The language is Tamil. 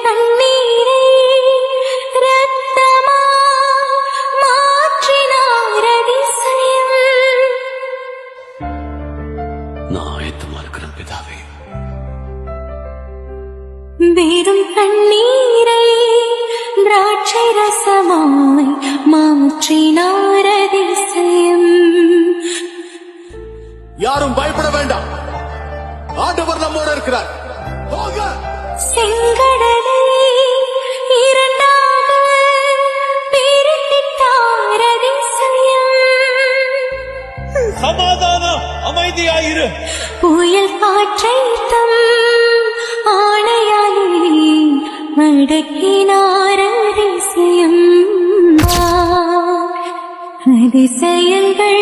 தண்ணீரை ரத்தமா மாற்றினார் அதிசயம். நான் ஆயத்தமா இருக்கிறேன் பிதாவே. வெறும் தண்ணீரை திராட்சை ரசமாய் மாற்றினார் அதிசயம். யாரும் பயப்பட வேண்டாம், ஆண்டவர் நம்மோடு இருக்கிறார். போக. செங்கடலை இரண்டாக பிரித்திட்டார் அதிசயம். சமாதானம், அமைதியாயிரு. புயல் காற்றை தம் ஆணையாலே அடக்கினார் அதிசயம். அதிசயங்கள்